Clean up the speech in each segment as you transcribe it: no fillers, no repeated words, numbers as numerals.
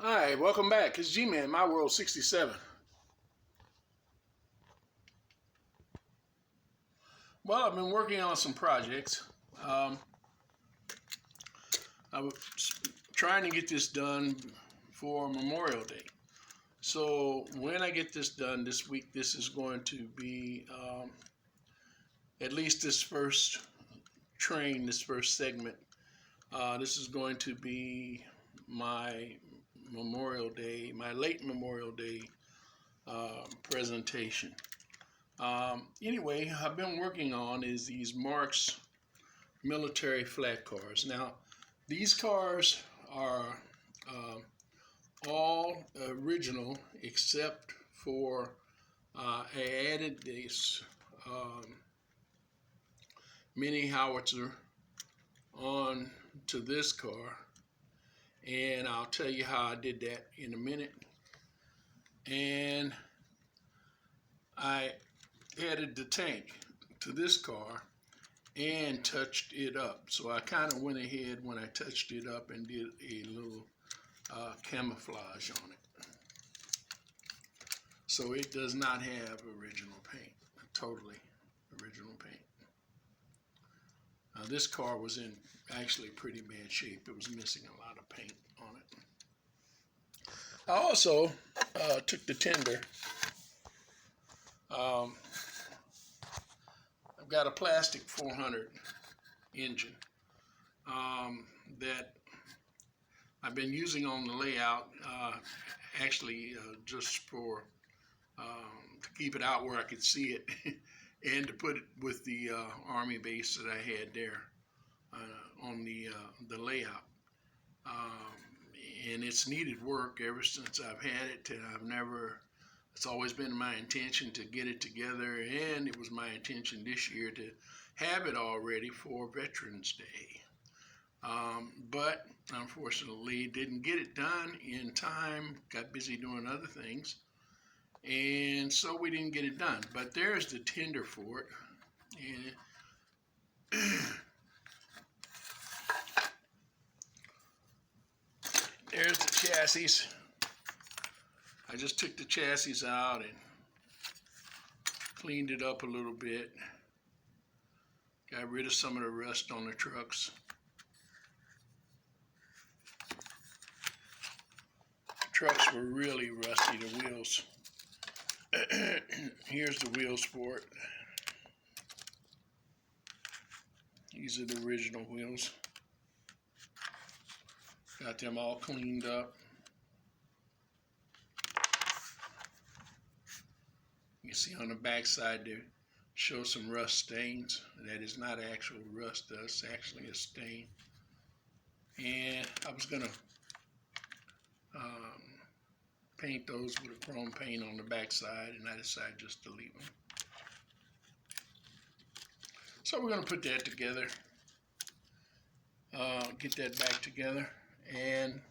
Hi, welcome back. It's G-Man, My World 67. Well, I've been working on some projects. I was trying to get this done for Memorial Day. So when I get this done this week, this is going to be at least this first train, this first segment. This is going to be my Memorial Day, my late Memorial Day presentation. Anyway, I've been working on is these Marx military flat cars. Now, these cars are all original except for I added this mini howitzer on to this car, and I'll tell you how I did that in a minute. And I added the tank to this car and touched it up. So I kind of went ahead when I touched it up and did a little camouflage on it. So it does not have original paint, totally original paint. This car was in actually pretty bad shape. It was missing a lot of paint on it. I also took the tender. I've got a plastic 400 engine that I've been using on the layout, actually just for to keep it out where I could see it and to put it with the Army base that I had there on the layout. And it's needed work ever since I've had it, and it's always been my intention to get it together, and it was my intention this year to have it all ready for Veterans Day. But unfortunately didn't get it done in time, got busy doing other things, and so we didn't get it done. But there's the tender for it. And there's the chassis. I just took the chassis out and cleaned it up a little bit. Got rid of some of the rust on the trucks. The trucks were really rusty, the wheels. Here's the wheels for it. These are the original wheels. Got them all cleaned up. You can see on the back side there show some rust stains. That is not actual rust, that's actually a stain. And I was gonna paint those with a chrome paint on the back side, and I decided just to leave them. So we're gonna put that together, get that back together, and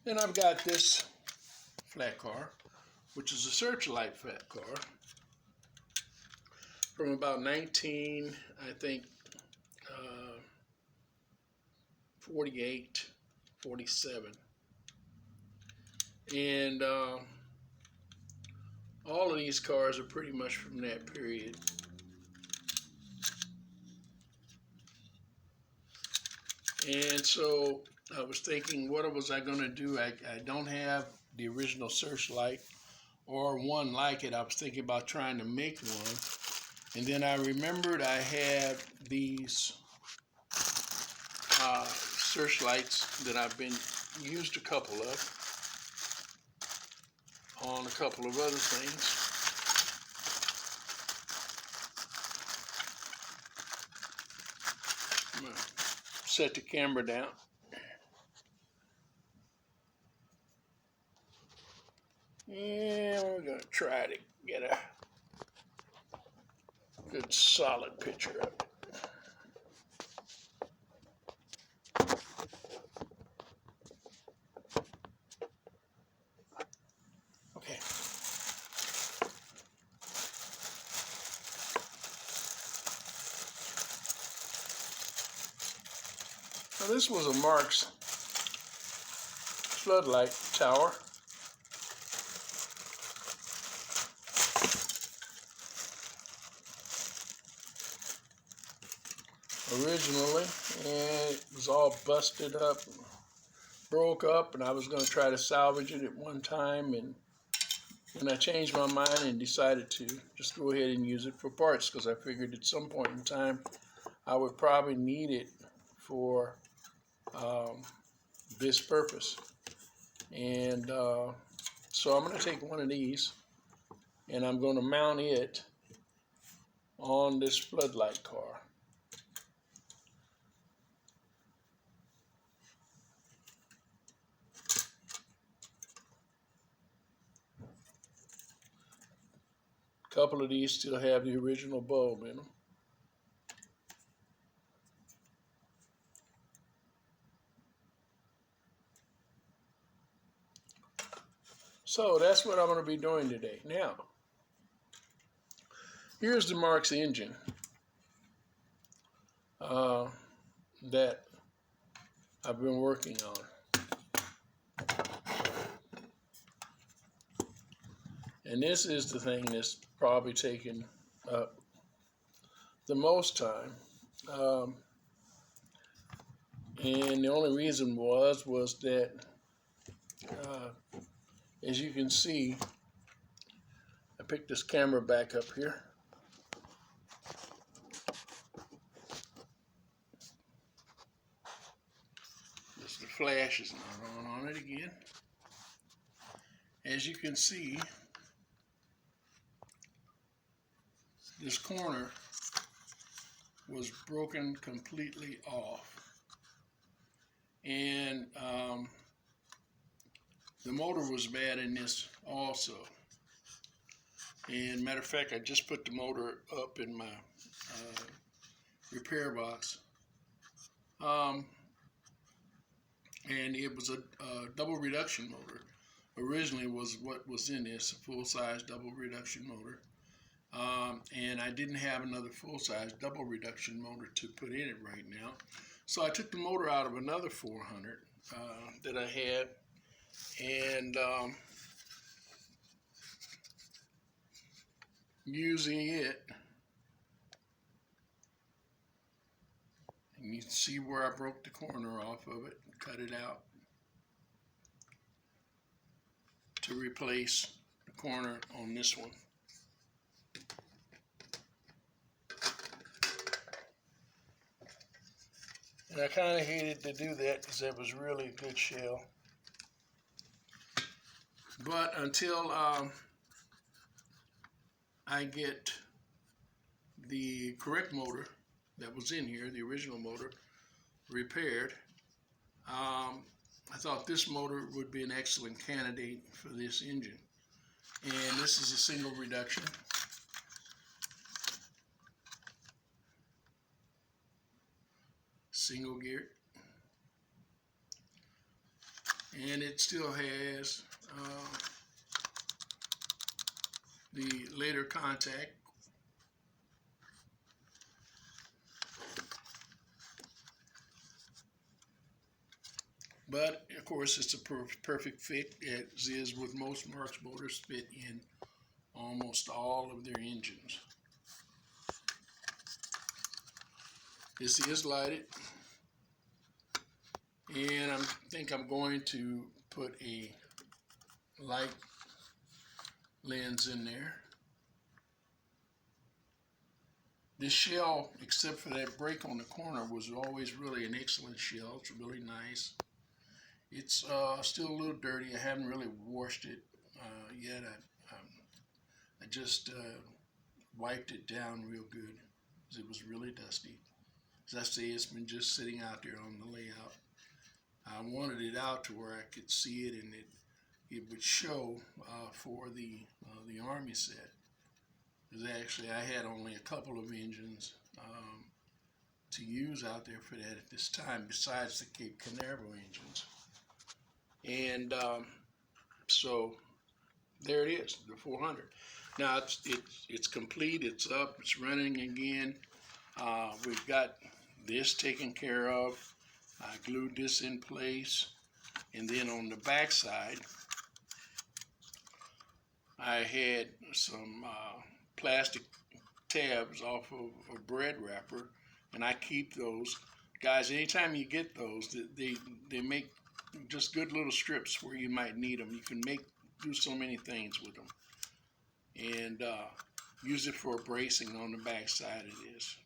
then I've got this flat car, which is a Searchlight flat car from about 48, 47. And all of these cars are pretty much from that period. And so I was thinking, what was I going to do? I don't have the original Searchlight or one like it. I was thinking about trying to make one. And then I remembered I had these Searchlights that I've been used a couple of on a couple of other things. I'm going to set the camera down. And we're going to try to get a good solid picture of it. Okay. Now this was a Marx floodlight tower. Originally, and it was all busted up, broke up, and I was going to try to salvage it at one time, and then I changed my mind and decided to just go ahead and use it for parts, because I figured at some point in time I would probably need it for this purpose. And so I'm going to take one of these and I'm going to mount it on this floodlight car. A couple of these still have the original bulb in them. So that's what I'm going to be doing today. Now, here's the Marx engine that I've been working on. And this is the thing that's probably taken up the most time. And the only reason was that, as you can see, I picked this camera back up here. The flash is not on it again. As you can see, this corner was broken completely off. And the motor was bad in this also. And matter of fact, I just put the motor up in my repair box. And it was a double reduction motor. Originally was what was in this, a full-size double reduction motor. And I didn't have another full-size double reduction motor to put in it right now. So I took the motor out of another 400 that I had, and using it, and you can see where I broke the corner off of it, cut it out to replace the corner on this one. And I kind of hated to do that because that was really a good shell. But until I get the correct motor that was in here, the original motor, repaired, I thought this motor would be an excellent candidate for this engine. And this is a single reduction. Single gear. And it still has the later contact. But of course it's a perfect fit, as is with most Marx motors, fit in almost all of their engines. This is lighted, and I think I'm going to put a light lens in there. This shell, except for that break on the corner, was always really an excellent shell. It's really nice. It's still a little dirty. I haven't really washed it yet. I just wiped it down real good because it was really dusty. As I say, it's been just sitting out there on the layout. I wanted it out to where I could see it and it would show for the Army set. Because actually I had only a couple of engines to use out there for that at this time, besides the Cape Canaveral engines. And so there it is, the 400. Now it's complete, it's up, it's running again. We've got this taken care of. I glued this in place, And then on the back side, I had some plastic tabs off of a bread wrapper, and I keep those. Guys, anytime you get those, they make just good little strips where you might need them. You can do so many things with them. And use it for bracing on the back side of this.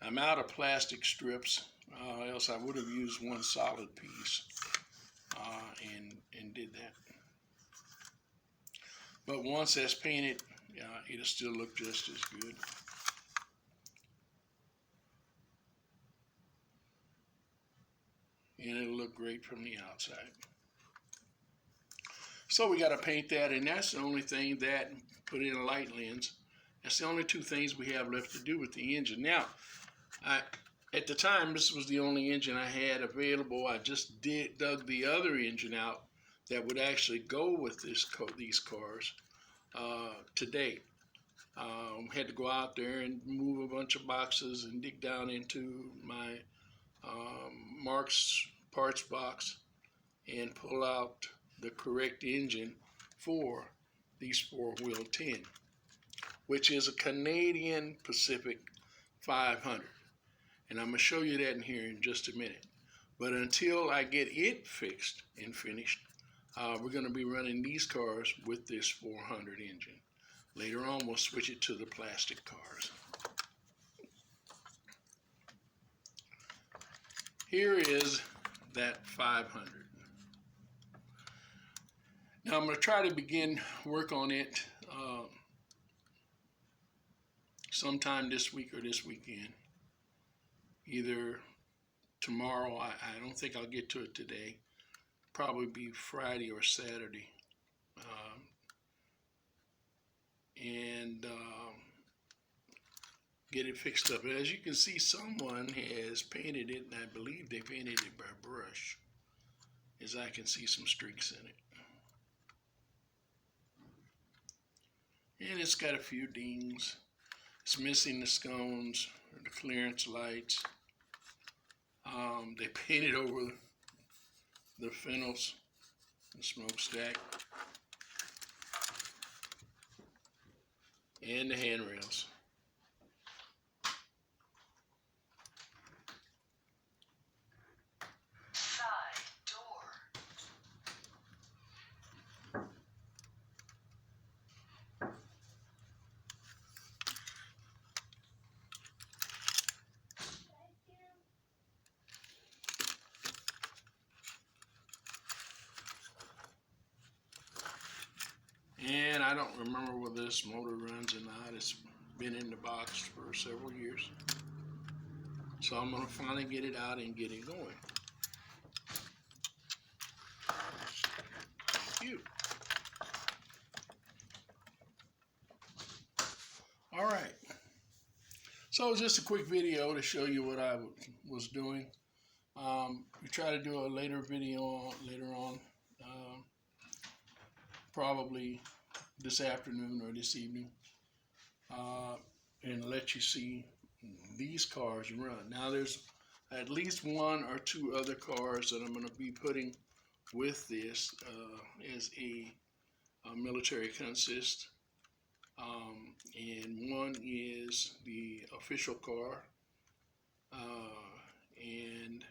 I'm out of plastic strips, else I would have used one solid piece and did that. But once that's painted, it'll still look just as good. And it'll look great from the outside. So we got to paint that, and that's the only thing that, put in a light lens. That's the only two things we have left to do with the engine. Now, at the time, this was the only engine I had available. I just dug the other engine out that would actually go with these cars today. Had to go out there and move a bunch of boxes and dig down into my Mark's parts box and pull out the correct engine for these 4-wheel 10, which is a Canadian Pacific 500. And I'm going to show you that in here in just a minute. But until I get it fixed and finished, we're going to be running these cars with this 400 engine. Later on, we'll switch it to the plastic cars. Here is that 500. Now I'm going to try to begin work on it sometime this week or this weekend. Either tomorrow, I don't think I'll get to it today. Probably be Friday or Saturday. And get it fixed up. As you can see, someone has painted it, and I believe they painted it by brush, as I can see some streaks in it. And it's got a few dings. It's missing the scones, the clearance lights. They painted over the fennels, the smokestack, and the handrails. And I don't remember whether this motor runs or not. It's been in the box for several years. So I'm going to finally get it out and get it going. Thank you. All right. So just a quick video to show you what I was doing. We try to do a later video later on. Probably this afternoon or this evening, and let you see these cars run. Now there's at least one or two other cars that I'm going to be putting with this as a military consist, and one is the official car, and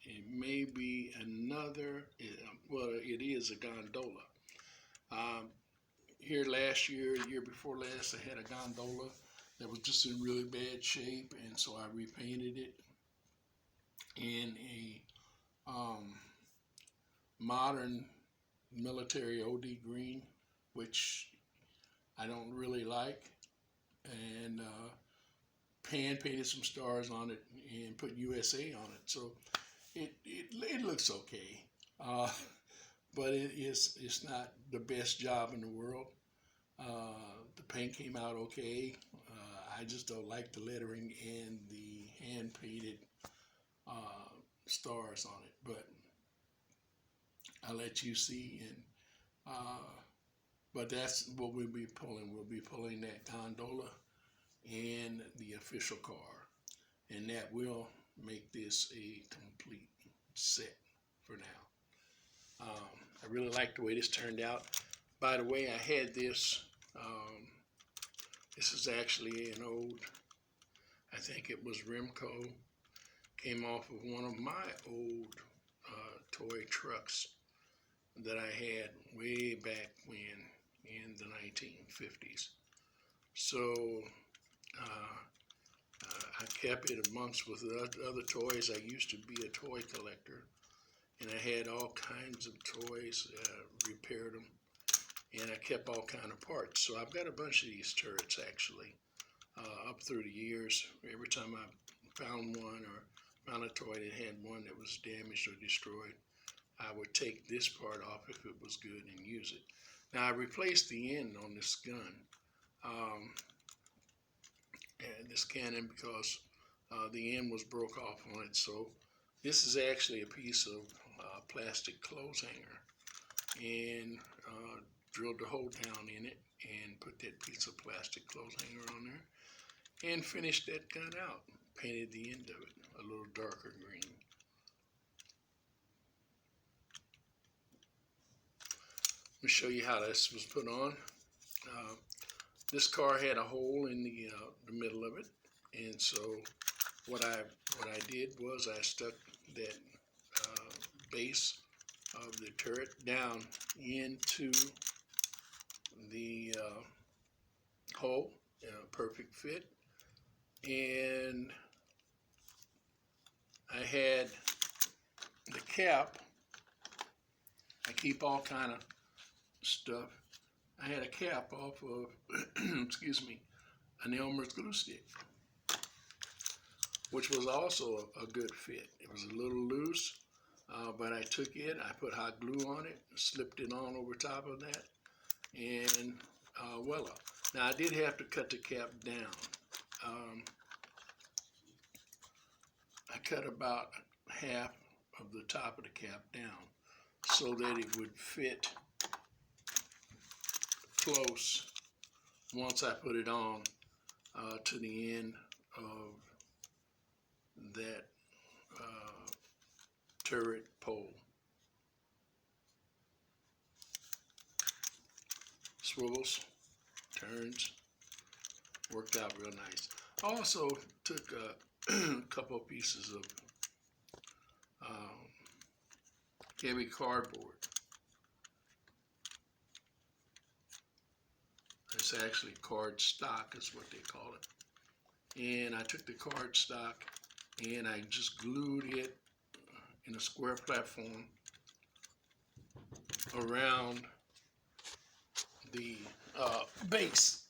it may be another, well, it is a gondola. Here last year, the year before last, I had a gondola that was just in really bad shape, and so I repainted it in a modern military OD green, which I don't really like, and painted some stars on it and put USA on it. So it looks okay. But it's not the best job in the world. The paint came out okay. I just don't like the lettering and the hand-painted stars on it. But I'll let you see. And but that's what we'll be pulling. We'll be pulling that gondola and the official car, and that will make this a complete set for now. I really like the way this turned out. By the way, I had this. This is actually an old, I think it was Remco. Came off of one of my old toy trucks that I had way back when in the 1950s. So I kept it amongst with the other toys. I used to be a toy collector, and I had all kinds of toys, repaired them, and I kept all kind of parts. So I've got a bunch of these turrets actually up through the years. Every time I found one or found a toy that had one that was damaged or destroyed, I would take this part off if it was good and use it. Now I replaced the end on this gun, and this cannon, because the end was broke off on it. So this is actually a piece of plastic clothes hanger, and drilled the hole down in it and put that piece of plastic clothes hanger on there and finished that gun out. Painted the end of it a little darker green. Let me show you how this was put on. This car had a hole in the middle of it, and so what I did was I stuck that base of the turret down into the hole, perfect fit, and I had the cap. I keep all kind of stuff. I had a cap off of, excuse me, an Elmer's glue stick, which was also a good fit. It was a little loose, but I took it, I put hot glue on it, slipped it on over top of that, and voila. Now I did have to cut the cap down. I cut about half of the top of the cap down so that it would fit close once I put it on to the end of that turret pole. Swivels, turns, worked out real nice. I also took a couple of pieces of heavy cardboard. It's actually card stock is what they call it. And I took the card stock and I just glued it in a square platform around the base.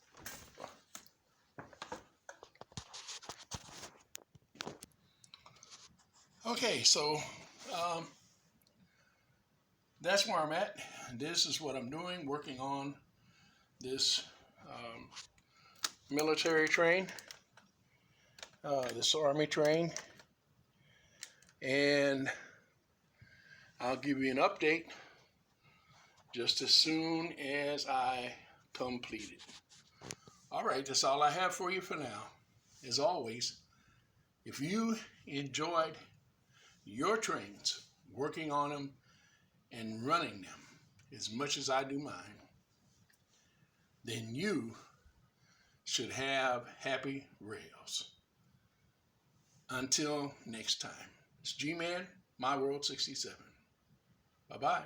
Okay, so that's where I'm at. This is what I'm doing, working on this military train, this army train, and I'll give you an update just as soon as I complete it. All right, that's all I have for you for now. As always, if you enjoyed your trains, working on them and running them as much as I do mine, then you should have happy rails. Until next time, it's G-Man, My World 67. Bye-bye.